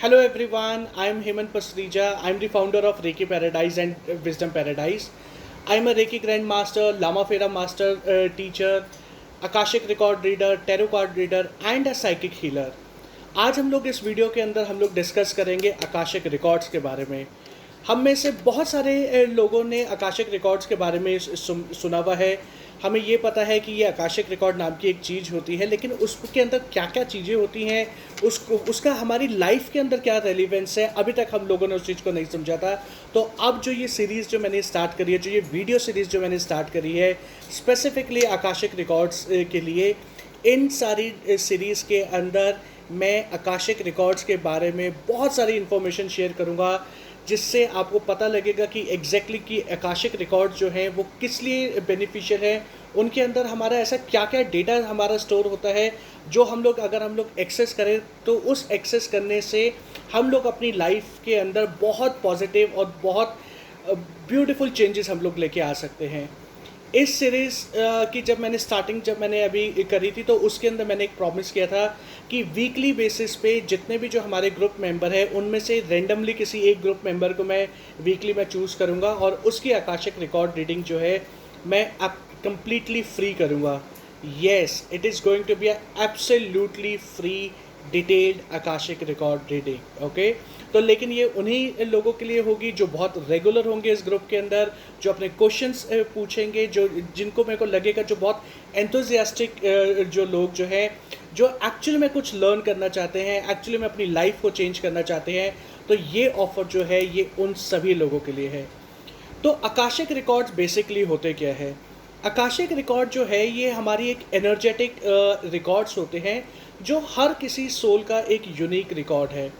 Hello everyone, I am Hemant Pasrija. I am the founder of Reiki Paradise and Wisdom Paradise. I am a Reiki Grandmaster, Lama Fera Master teacher, Akashic Record Reader, Tarot Card Reader and a Psychic Healer. आज हम लोग इस video के अंदर हम लोग discuss करेंगे Akashic records के बारे में। हम में से बहुत सारे लोगों ने आकाशिक रिकॉर्ड्स के बारे में सुना हुआ है। हमें ये पता है कि ये आकाशिक रिकॉर्ड नाम की एक चीज़ होती है, लेकिन उसके अंदर क्या क्या चीज़ें होती हैं, उसका हमारी लाइफ के अंदर क्या रेलिवेंस है, अभी तक हम लोगों ने उस चीज़ को नहीं समझा था। तो अब जो ये सीरीज़ जो मैंने स्टार्ट करी है, जो ये वीडियो सीरीज़ जो मैंने स्टार्ट करी है स्पेसिफिकली आकाशिक रिकॉर्ड्स के लिए, इन सारी सीरीज़ के अंदर मैं आकाशिक रिकॉर्ड्स के बारे में बहुत सारी इन्फॉर्मेशन शेयर करूँगा, जिससे आपको पता लगेगा कि एग्जैक्टली कि आकाशिक रिकॉर्ड जो हैं वो किस लिए बेनिफिशियल है। उनके अंदर हमारा ऐसा क्या क्या डेटा हमारा स्टोर होता है जो अगर हम लोग एक्सेस करें तो उस एक्सेस करने से हम लोग अपनी लाइफ के अंदर बहुत पॉजिटिव और बहुत ब्यूटीफुल चेंजेस हम लोग लेके आ सकते हैं। इस सीरीज़ की जब मैंने अभी करी थी, तो उसके अंदर मैंने एक प्रॉमिस किया था कि वीकली बेसिस पे जितने भी जो हमारे ग्रुप मेंबर हैं उनमें से रेंडमली किसी एक ग्रुप मेंबर को मैं वीकली चूज़ करूँगा और उसकी आकाशिक रिकॉर्ड रीडिंग जो है मैं अब कम्प्लीटली फ्री करूँगा। Yes, it is going to be absolutely free detailed Akashic record reading. Okay, तो लेकिन ये उन्हीं लोगों के लिए होगी जो बहुत रेगुलर होंगे इस ग्रुप के अंदर, जो अपने क्वेश्चंस पूछेंगे, जो जिनको मेरे को लगेगा जो बहुत एंथुजियास्टिक जो लोग जो हैं, जो एक्चुअली में कुछ लर्न करना चाहते हैं, एक्चुअली में अपनी लाइफ को चेंज करना चाहते हैं, तो ये ऑफर जो है ये उन सभी लोगों के लिए है। तो आकाशिक रिकॉर्ड्स बेसिकली होते क्या है? आकाशिक रिकॉर्ड जो है ये हमारी एक एनर्जेटिक रिकॉर्ड्स होते हैं जो हर किसी सोल का एक यूनिक रिकॉर्ड है।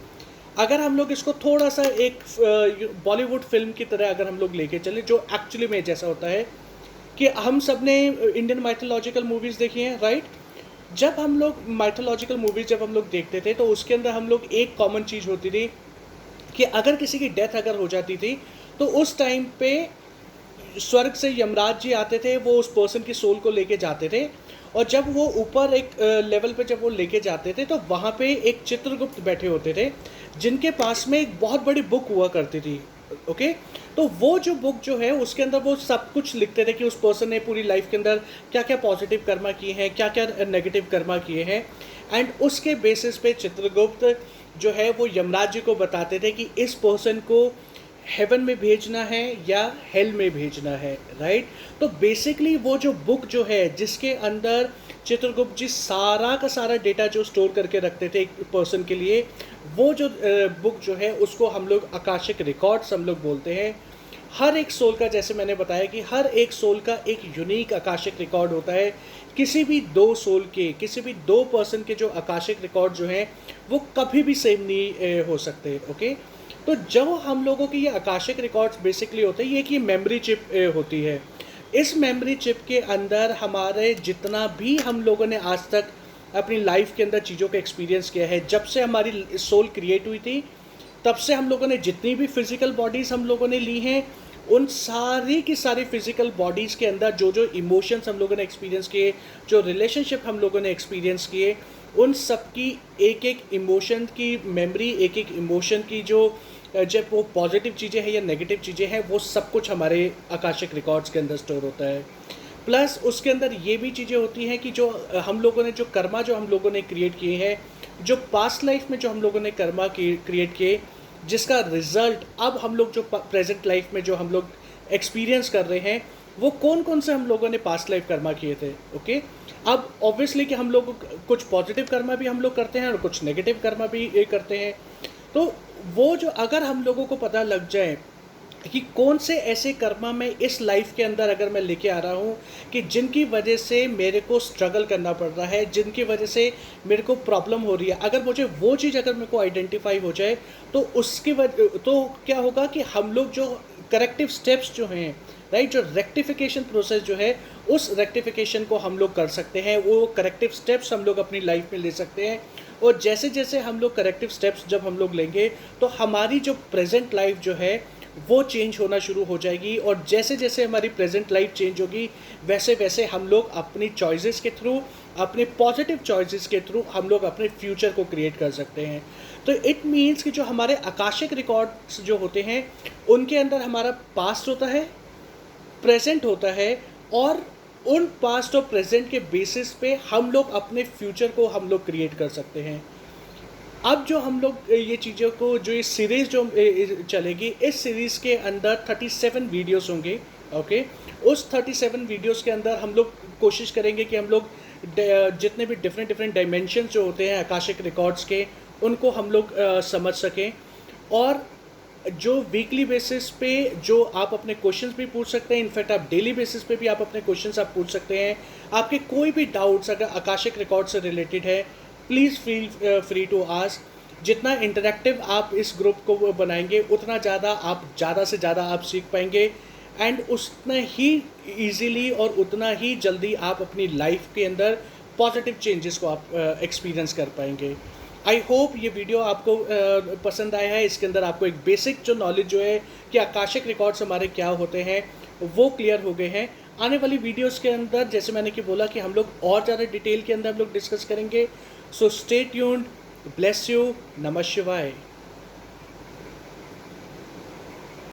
अगर हम लोग इसको थोड़ा सा एक बॉलीवुड फिल्म की तरह अगर हम लोग लेके चले, जो एक्चुअली में जैसा होता है कि हम सब ने इंडियन माइथोलॉजिकल मूवीज़ देखी हैं, राइट? जब हम लोग माइथोलॉजिकल मूवीज़ जब हम लोग देखते थे तो उसके अंदर हम लोग एक कॉमन चीज़ होती थी कि अगर किसी की डेथ अगर हो जाती थी तो उस टाइम पे स्वर्ग से यमराज जी आते थे, वो उस पर्सन की सोल को लेके जाते थे, और जब वो ऊपर एक लेवल पे जब वो लेके जाते थे तो वहाँ पे एक चित्रगुप्त बैठे होते थे जिनके पास में एक बहुत बड़ी बुक हुआ करती थी। ओके, तो वो जो बुक जो है उसके अंदर वो सब कुछ लिखते थे कि उस पर्सन ने पूरी लाइफ के अंदर क्या क्या पॉजिटिव कर्मा किए हैं, क्या क्या नेगेटिव कर्मा किए हैं, एंड उसके बेसिस पे चित्रगुप्त जो है वो यमराज जी को बताते थे कि इस पर्सन को हेवन में भेजना है या हेल में भेजना है, राइट? तो बेसिकली वो जो बुक जो है जिसके अंदर चित्रगुप्त जी सारा का सारा डेटा जो स्टोर करके रखते थे एक पर्सन के लिए, वो जो बुक जो है उसको हम लोग आकाशिक रिकॉर्ड्स हम लोग बोलते हैं। हर एक सोल का, जैसे मैंने बताया कि हर एक सोल का एक यूनिक आकाशिक रिकॉर्ड होता है। किसी भी दो सोल के, किसी भी दो पर्सन के जो आकाशिक रिकॉर्ड जो हैं वो कभी भी सेम नहीं हो सकते। ओके, तो जो हम लोगों की ये आकाशिक रिकॉर्ड्स बेसिकली होते हैं, ये कि मेमोरी चिप होती है। इस मेमोरी चिप के अंदर हमारे जितना भी हम लोगों ने आज तक अपनी लाइफ के अंदर चीज़ों का एक्सपीरियंस किया है, जब से हमारी सोल क्रिएट हुई थी तब से हम लोगों ने जितनी भी फिज़िकल बॉडीज़ हम लोगों ने ली हैं, उन सारी की सारी फिज़िकल बॉडीज़ के अंदर जो जो इमोशंस हम लोगों ने एक्सपीरियंस किए, जो रिलेशनशिप हम लोगों ने एक्सपीरियंस किए, उन सब की एक एक इमोशन की मेमोरी, एक एक इमोशन की जो जब वो पॉजिटिव चीज़ें हैं या नेगेटिव चीज़ें हैं, वो सब कुछ हमारे आकाशिक रिकॉर्ड्स के अंदर स्टोर होता है। प्लस उसके अंदर ये भी चीज़ें होती हैं कि जो हम लोगों ने जो कर्मा जो हम लोगों ने क्रिएट किए हैं, जो पास्ट लाइफ में जो हम लोगों ने कर्मा क्रिएट किए, जिसका रिज़ल्ट अब हम लोग जो प्रेजेंट लाइफ में जो हम लोग एक्सपीरियंस कर रहे हैं, वो कौन कौन से हम लोगों ने पास्ट लाइफ कर्मा किए थे। ओके, अब ऑब्वियसली कि हम लोग कुछ पॉजिटिव कर्मा भी हम लोग करते हैं और कुछ नेगेटिव कर्मा भी ये करते हैं। तो वो जो अगर हम लोगों को पता लग जाए कि कौन से ऐसे कर्मा मैं इस लाइफ के अंदर अगर मैं लेके आ रहा हूँ कि जिनकी वजह से मेरे को स्ट्रगल करना पड़ रहा है, जिनकी वजह से मेरे को प्रॉब्लम हो रही है, अगर मुझे वो चीज़ अगर मेरे को आइडेंटिफाई हो जाए तो उसकी वजह तो क्या होगा कि हम लोग जो करेक्टिव स्टेप्स जो हैं, राइट, जो रेक्टिफिकेशन प्रोसेस जो है, उस रेक्टिफिकेशन को हम लोग कर सकते हैं, वो करेक्टिव स्टेप्स हम लोग अपनी लाइफ में ले सकते हैं। और जैसे जैसे हम लोग करेक्टिव स्टेप्स जब हम लोग लेंगे तो हमारी जो प्रेजेंट लाइफ जो है वो चेंज होना शुरू हो जाएगी, और जैसे जैसे हमारी प्रेजेंट लाइफ चेंज होगी वैसे वैसे हम लोग अपनी चॉइसेस के थ्रू अपने पॉजिटिव चॉइसेस के थ्रू हम लोग अपने फ्यूचर को क्रिएट कर सकते हैं। तो इट मीन्स कि जो हमारे आकाशिक रिकॉर्ड्स जो होते हैं उनके अंदर हमारा पास्ट होता है, प्रेजेंट होता है, और उन पास्ट और प्रेजेंट के बेसिस पे हम लोग अपने फ्यूचर को हम लोग क्रिएट कर सकते हैं। अब जो हम लोग ये चीज़ों को, जो ये सीरीज़ जो चलेगी, इस सीरीज़ के अंदर 37 वीडियोस होंगे। ओके, उस 37 वीडियोस के अंदर हम लोग कोशिश करेंगे कि हम लोग जितने भी डिफरेंट डिफरेंट डायमेंशन जो होते हैं आकाशिक रिकॉर्ड्स के, उनको हम लोग समझ सकें। और जो वीकली बेसिस पे जो आप अपने क्वेश्चंस भी पूछ सकते हैं, इनफैक्ट आप डेली बेसिस पे भी आप अपने क्वेश्चंस आप पूछ सकते हैं। आपके कोई भी डाउट्स अगर आकाशिक रिकॉर्ड से रिलेटेड है, please feel free to ask. जितना इंटरेक्टिव आप इस ग्रुप को बनाएंगे उतना ज़्यादा से ज़्यादा आप सीख पाएंगे, एंड उतना ही ईजीली और उतना ही जल्दी आप अपनी लाइफ के अंदर पॉजिटिव चेंजेस को आप एक्सपीरियंस कर पाएंगे। आई होप ये वीडियो आपको पसंद आया है। इसके अंदर आपको एक बेसिक जो नॉलेज जो है कि आकाशिक रिकॉर्ड्स हमारे क्या होते हैं वो क्लियर हो गए हैं। आने वाली वीडियोस के अंदर जैसे मैंने कि बोला कि हम लोग और ज़्यादा डिटेल के अंदर हम लोग डिस्कस करेंगे। So stay tuned, bless you, नमः शिवाय।